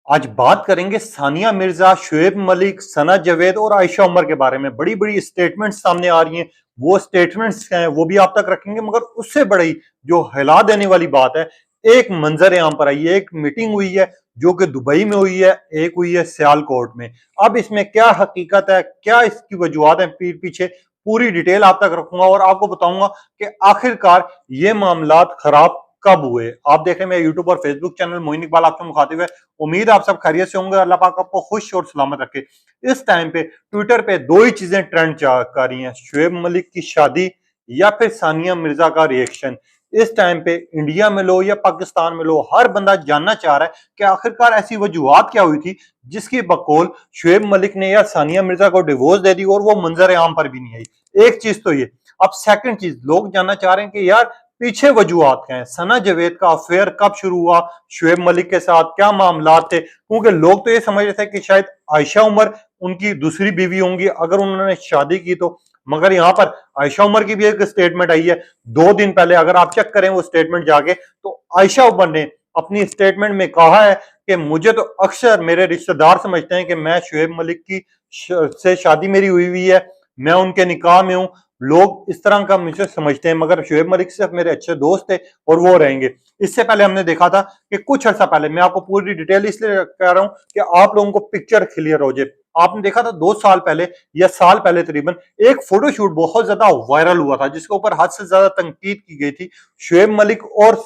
आज बात करेंगे सानिया मिर्जा, शुएब मलिक, सना जावेद और आयशा उमर के बारे में। बड़ी बड़ी स्टेटमेंट्स सामने आ रही हैं। वो स्टेटमेंट्स हैं वो भी आप तक रखेंगे, मगर उससे बड़ी जो हिला देने वाली बात है, एक मंजर आम पर आई है। एक मीटिंग हुई है जो कि दुबई में हुई है, एक हुई है सियालकोट में। अब इसमें क्या हकीकत है, क्या इसकी वजूहत है पीछे, पूरी डिटेल आप तक रखूंगा और आपको बताऊंगा कि आखिरकार ये मामलात खराब कब हुए। आप देख रहे हैं मेरा यूट्यूब और फेसबुक चैनल मोइन इकबाल आपसे मुखातिब है। उम्मीद आप सब खैरियत से होंगे। अल्लाह पाक आपको खुश और सलामत रखे। इस टाइम पे ट्विटर पे दो ही चीजें ट्रेंड कर रही हैं, शुएब मलिक की शादी या फिर सानिया मिर्जा का रिएक्शन। इस टाइम पे इंडिया में लो या पाकिस्तान में लो, हर बंदा जानना चाह रहा है कि आखिरकार ऐसी वजूहत क्या हुई थी जिसकी बकौल शुएब मलिक ने या सानिया मिर्जा को डिवोर्स दे दी और वो मंजर आम पर भी नहीं आई। एक चीज तो ये। अब सेकंड चीज, लोग जानना चाह रहे हैं कि यार पीछे वजूहत क्या है, सना जावेद का अफेयर कब शुरू हुआ शुएब मलिक के साथ, क्या मामला थे। क्योंकि लोग तो ये समझ रहे थे कि शायद आयशा उमर उनकी दूसरी बीवी होंगी अगर उन्होंने शादी की तो, मगर यहाँ पर आयशा उमर की भी एक स्टेटमेंट आई है 2 दिन पहले। अगर आप चेक करें वो स्टेटमेंट जाके, तो आयशा उमर ने अपनी स्टेटमेंट में कहा है कि मुझे तो अक्सर मेरे रिश्तेदार समझते हैं कि मैं शुएब मलिक की से शादी मेरी हुई है, मैं उनके निकाह में हूं। लोग इस तरह का मुझे समझते हैं, मगर शुएब मलिक सिर्फ मेरे अच्छे दोस्त थे और वो रहेंगे। इससे पहले हमने देखा था कि कुछ अर्सा पहले, मैं आपको पूरी डिटेल इसलिए कह रहा हूं कि आप लोगों को पिक्चर क्लियर हो जाए। आपने देखा था 2 साल पहले या साल पहले तकरीबन एक फोटोशूट बहुत ज्यादा वायरल हुआ था जिसके ऊपर हद से ज्यादा तनकीद की गई थी शुएब मलिक और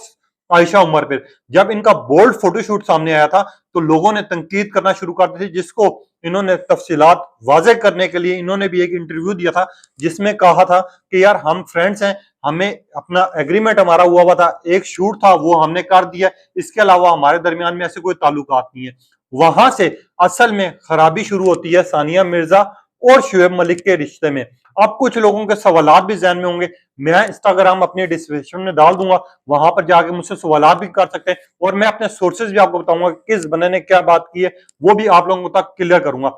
आयशा उमर पर। जब इनका बोल्ड फोटोशूट सामने आया था तो लोगों ने तनकीद करना शुरू कर दी थी, जिसको इन्होंने तफसीलात वाजे करने के लिए इन्होंने भी एक इंटरव्यू दिया था जिसमें कहा था कि यार हम फ्रेंड्स हैं, हमें अपना एग्रीमेंट हमारा हुआ था, एक शूट था वो हमने कर दिया, इसके अलावा हमारे दरमियान में ऐसे कोई ताल्लुकात नहीं है। वहां से असल में खराबी शुरू होती है सानिया मिर्जा और शुएब मलिक के रिश्ते में। अब कुछ लोगों के सवालात भी जहन में होंगे, मैं इंस्टाग्राम अपनी डिस्क्रिप्शन में डाल दूंगा, वहां पर जाके मुझसे सवालात भी कर सकते हैं और मैं अपने सोर्सेज भी आपको बताऊंगा किस बंदे ने क्या बात की है, वो भी आप लोगों तक क्लियर करूंगा।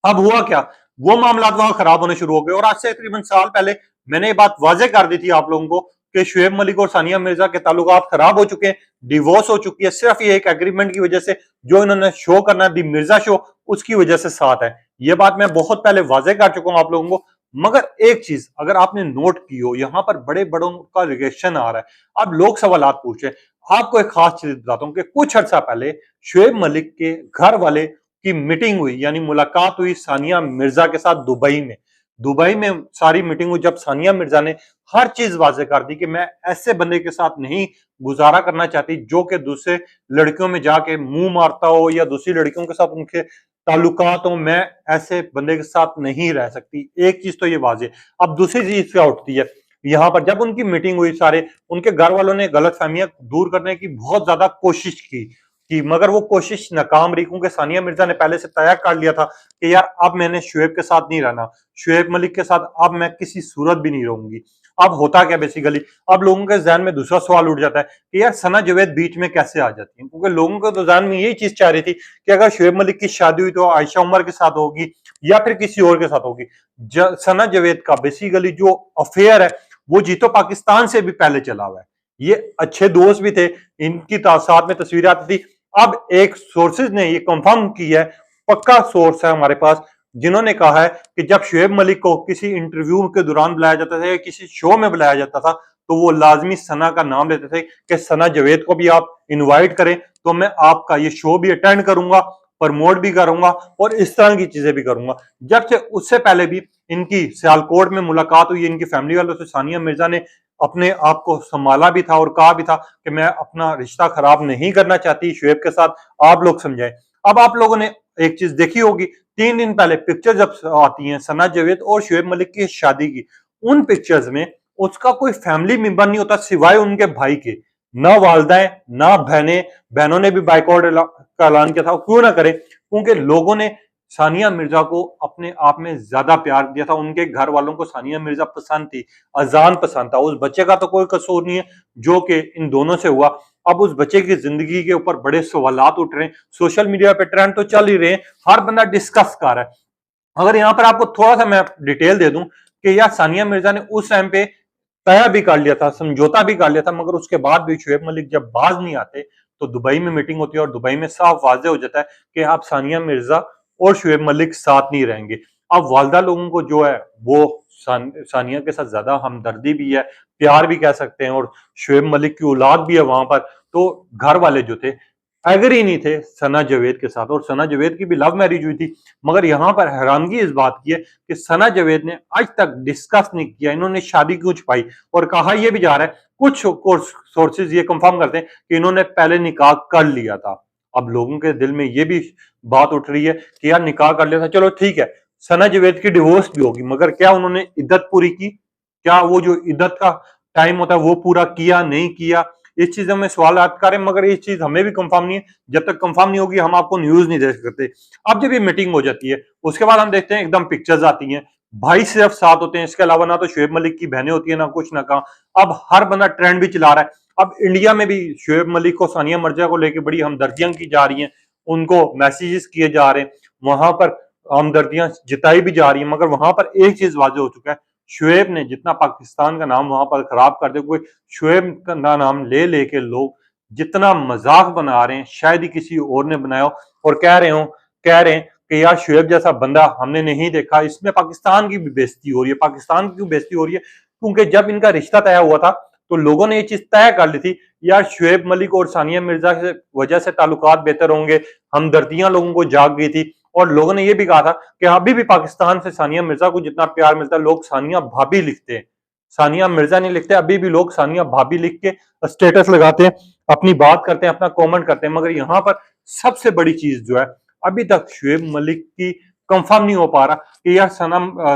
अब हुआ क्या, वो मामला वहां खराब होने शुरू हो गए और आज से तकरीबन साल पहले मैंने ये बात वाजे कर दी थी आप लोगों को कि शुएब मलिक और सानिया मिर्जा के ताल्लुकात खराब हो चुके हैं, डिवोर्स हो चुकी है, सिर्फ ये एक एग्रीमेंट की वजह से जो इन्होंने शो करना है दी मिर्जा शो, उसकी वजह से साथ है। ये बात मैं बहुत पहले वाजे कर चुका हूं आप लोगों को। मगर एक चीज अगर आपने नोट की हो, यहां पर बड़े बड़ों का रिएक्शन आ रहा है। अब लोग सवालात पूछ रहे हैं। आपको एक खास चीज बताता हूं कि कुछ अर्सा पहले शुएब मलिक के घर वाले की मीटिंग हुई, यानी मुलाकात हुई सानिया मिर्जा के साथ दुबई में। दुबई में सारी मीटिंग हुई जब सानिया मिर्जा ने हर चीज वाजे कर दी कि मैं ऐसे बंदे के साथ नहीं गुजारा करना चाहती जो कि दूसरे लड़कियों में जाके मुंह मारता हो या दूसरी लड़कियों के साथ उनके ताल्लुकात हो, मैं ऐसे बंदे के साथ नहीं रह सकती। एक चीज तो ये वाजे। अब दूसरी चीज क्या उठती है, यहाँ पर जब उनकी मीटिंग हुई, सारे उनके घर वालों ने गलत फहमियां दूर करने की बहुत ज्यादा कोशिश की, मगर वो कोशिश नाकाम रही क्योंकि सानिया मिर्जा ने पहले से तय कर लिया था कि यार अब मैंने शुएब के साथ नहीं रहना, शुएब मलिक के साथ अब मैं किसी सूरत भी नहीं रहूंगी। अब होता क्या बेसिकली, अब लोगों के जहन में दूसरा सवाल उठ जाता है कि यार सना जावेद बीच में कैसे आ जाती है, क्योंकि लोगों को तो जहन में यही चीज चाह रही थी कि अगर शुएब मलिक की शादी हुई तो आयशा उमर के साथ होगी या फिर किसी और के साथ होगी। सना जावेद का बेसिकली जो अफेयर है वो जीतो पाकिस्तान से भी पहले चला हुआ है। ये अच्छे दोस्त भी थे, इनकी साथ में तस्वीरें आती थी। अब एक सोर्सेज ने ये कंफर्म किया है, पक्का सोर्स है हमारे पास, जिन्होंने कहा है कि जब शुएब मलिक को किसी इंटरव्यू के दौरान बुलाया जाता था या किसी शो में बुलाया जाता था तो वो लाजमी सना का नाम लेते थे कि सना जावेद को भी आप इनवाइट करें तो मैं आपका ये शो भी अटेंड करूंगा, प्रमोट भी करूंगा और इस तरह की चीजें भी करूंगा। जब से उससे पहले भी इनकी सियालकोट में मुलाकात हुई, इनकी फैमिली वालों से सानिया मिर्जा ने अपने आप को संभाला भी था और कहा भी था कि मैं अपना रिश्ता खराब नहीं करना चाहती शुएब के साथ, आप लोग समझाएं। अब आप लोगों ने एक चीज देखी होगी, 3 दिन पहले पिक्चर जब आती हैं सना जावेद और शुएब मलिक की शादी की, उन पिक्चर्स में उसका कोई फैमिली मेंबर नहीं होता सिवाय उनके भाई के। ना वालदाएं ना बहनें, बहनों ने भी बाइकआउट का ऐलान किया था। क्यों ना करें, क्योंकि लोगों ने सानिया मिर्जा को अपने आप में ज्यादा प्यार दिया था, उनके घर वालों को सानिया मिर्जा पसंद थी, अजान पसंद था। उस बच्चे का तो कोई कसूर नहीं है जो कि इन दोनों से हुआ। अब उस बच्चे की जिंदगी के ऊपर बड़े सवालात उठ रहे हैं, सोशल मीडिया पे ट्रेंड तो चल ही रहे हैं, हर बंदा डिस्कस कर रहा है। अगर यहाँ पर आपको थोड़ा सा मैं डिटेल दे दूं कि यार सानिया मिर्जा ने उस टाइम पे तय भी कर लिया था, समझौता भी कर लिया था, मगर उसके बाद भी शुएब मलिक जब बाज नहीं आते तो दुबई में मीटिंग होती है और दुबई में साफ वाज़ेह हो जाता है कि आप सानिया मिर्जा और शुएब मलिक साथ नहीं रहेंगे। अब वालदा लोगों को जो है वो सानिया के साथ ज्यादा हमदर्दी भी है, प्यार भी कह सकते हैं, और शुएब मलिक की औलाद भी है वहां पर। तो घर वाले जो थे एग्री ही नहीं थे सना जावेद के साथ, और सना जावेद की भी लव मैरिज हुई थी। मगर यहाँ पर हैरानगी इस बात की है कि सना जावेद ने आज तक डिस्कस नहीं किया इन्होंने शादी क्यों छुपाई, और कहा यह भी जा रहा है, कुछ सोर्सेज ये कंफर्म करते हैं कि इन्होंने पहले निकाह कर लिया था। अब लोगों के दिल में ये भी बात उठ रही है कि यार निकाह कर लिया था, चलो ठीक है, सना जावेद की डिवोर्स भी होगी, मगर क्या उन्होंने इद्दत पूरी की? क्या वो जो इद्दत का टाइम होता है वो पूरा किया, नहीं किया? इस चीज में सवाल करें, मगर ये चीज हमें भी कंफर्म नहीं है। जब तक कंफर्म नहीं होगी हम आपको न्यूज नहीं दे सकते। अब जब ये मीटिंग हो जाती है उसके बाद हम देखते हैं एकदम पिक्चर्स आती हैं, भाई सिर्फ साथ होते हैं, इसके अलावा ना तो शुएब मलिक की बहनें होती है, ना कुछ ना कहा। अब हर बंदा ट्रेंड भी चला रहा है। अब इंडिया में भी शुएब मलिक को सानिया मिर्जा को लेकर बड़ी हमदर्दियां की जा रही हैं, उनको मैसेजेस किए जा रहे हैं, वहां पर हमदर्दियां जिताई भी जा रही है। मगर वहां पर एक चीज वाजे हो चुका है, शुएब ने जितना पाकिस्तान का नाम वहां पर खराब कर दे, कोई शुएब का नाम ले लेके लोग जितना मजाक बना रहे हैं शायद ही किसी और ने बनाया हो, और कह रहे हैं कि यार शुएब जैसा बंदा हमने नहीं देखा। इसमें पाकिस्तान की भी बेइज्जती हो रही है। पाकिस्तान की क्यों बेइज्जती हो रही है? क्योंकि जब इनका रिश्ता तय हुआ था तो लोगों ने ये चीज तय कर ली थी, यार शुएब मलिक और सानिया मिर्जा की वजह से ताल्लुकात बेहतर होंगे, हमदर्दियां लोगों को जाग गई थी। और लोगों ने यह भी कहा था कि अभी भी पाकिस्तान से सानिया मिर्जा को जितना प्यार मिलता है लोग सानिया भाभी लिखते हैं, सानिया मिर्जा नहीं लिखते। अभी भी लोग सानिया भाभी लिख के स्टेटस लगाते हैं, अपनी बात करते हैं, अपना कमेंट करते हैं। मगर यहाँ पर सबसे बड़ी चीज जो है, अभी तक शुएब मलिक की कंफर्म नहीं हो पा रहा कि यार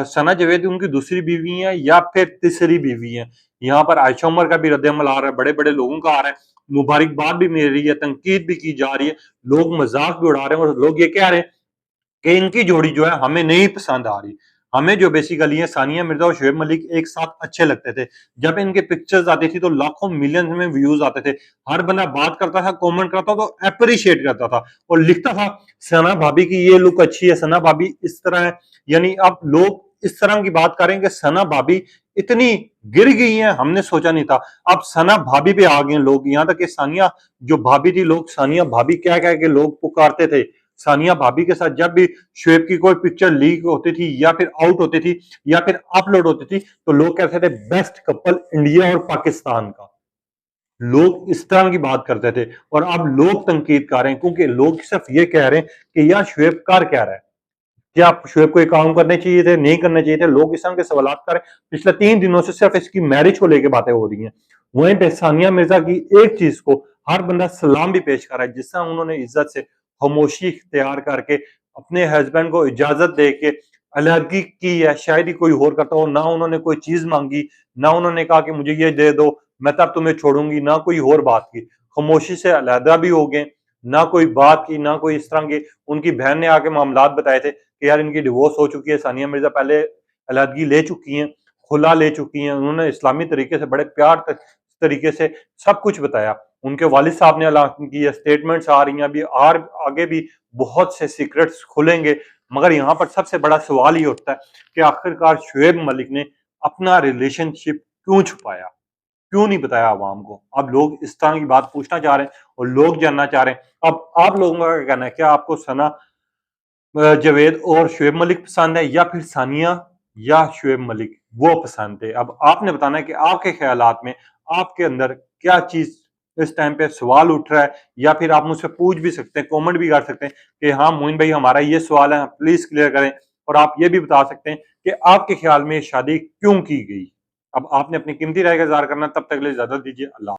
सना जावेद उनकी दूसरी बीवी है या फिर तीसरी बीवी है। यहाँ पर आयशा उमर का भी रद्द-ए-अमल आ रहा है, बड़े बड़े लोगों का आ रहा है, मुबारकबाद भी मिल रही है, तनकीद भी की जा रही है, लोग मजाक भी उड़ा रहे हैं, और लोग ये कह रहे हैं कि इनकी जोड़ी जो है हमें नहीं पसंद आ रही। हमें जो बेसिकली है सानिया मिर्जा और शुएब मलिक एक साथ अच्छे लगते थे। जब इनके पिक्चर्स आती थी तो लाखों मिलियंस में व्यूज आते थे, हर बंदा बात करता था, कमेंट करता था, तो अप्रिशिएट करता था और लिखता था सना भाभी की ये लुक अच्छी है, सना भाभी इस तरह है। यानी अब लोग इस तरह की बात करें कि सना भाभी इतनी गिर गई है, हमने सोचा नहीं था। अब सना भाभी पे आ गए लोग, यहाँ तक कि सानिया जो भाभी थी, लोग सानिया भाभी क्या कह के लोग पुकारते थे। सानिया भाभी के साथ जब भी शुएब की कोई पिक्चर लीक होती थी या फिर आउट होती थी या फिर अपलोड होती थी तो लोग कहते थे बेस्ट कपल इंडिया और पाकिस्तान का। लोग इस तरह की बात करते थे, और अब लोग तनकीद कर रहे हैं क्योंकि लोग सिर्फ ये कह रहे हैं कि यार शुएब कर क्या रहा है, क्या शुएब को ये काम करने चाहिए थे, नहीं करने चाहिए थे। लोग इस तरह के सवाल कर रहे हैं। पिछले 3 दिनों से सिर्फ इसकी मैरिज को लेकर बातें हो रही हैं। वहीं पे सानिया मिर्जा की एक चीज को हर बंदा सलाम भी पेश कर रहा है, जिस तरह उन्होंने इज्जत से खामोशी इख्तियार करके अपने हस्बैंड को इजाजत दे के अलहदगी की है। शायद ही कोई और करता हो, ना उन्होंने कोई चीज मांगी, ना उन्होंने कहा कि मुझे ये दे दो मैं तब तुम्हें छोड़ूंगी, ना कोई और बात की, खामोशी से अलहदा भी हो गए, ना कोई बात की, ना कोई इस तरह के। उनकी बहन ने आके मामलात बताए थे कि यार इनकी डिवोर्स हो चुकी है, सानिया मिर्जा पहले अलहदगी ले चुकी हैं, खुला ले चुकी हैं। उन्होंने इस्लामी तरीके से बड़े प्यार तरीके से सब कुछ बताया। उनके वालिद साहब ने ऐलान किया, स्टेटमेंट्स आ रही हैं, अभी और आगे भी बहुत से सीक्रेट्स खुलेंगे। मगर यहाँ पर सबसे बड़ा सवाल ये उठता है कि आखिरकार शुएब मलिक ने अपना रिलेशनशिप क्यों छुपाया, क्यों नहीं बताया आवाम को? अब लोग इस तरह की बात पूछना चाह रहे हैं और लोग जानना चाह रहे हैं। अब आप लोगों का क्या कहना है? क्या आपको सना जावेद और शुएब मलिक पसंद है, या फिर सानिया या शुएब मलिक वो पसंद थे? अब आपने बताना है कि आपके ख्यालात में आपके अंदर क्या चीज इस टाइम पे सवाल उठ रहा है, या फिर आप मुझसे पूछ भी सकते हैं, कमेंट भी कर सकते हैं कि हाँ मोइन भाई हमारा ये सवाल है, प्लीज क्लियर करें। और आप ये भी बता सकते हैं कि आपके ख्याल में शादी क्यों की गई। अब आपने अपनी कीमती राय का इज़हार करना, तब तक के लिए इजाजत दीजिए। अल्लाह।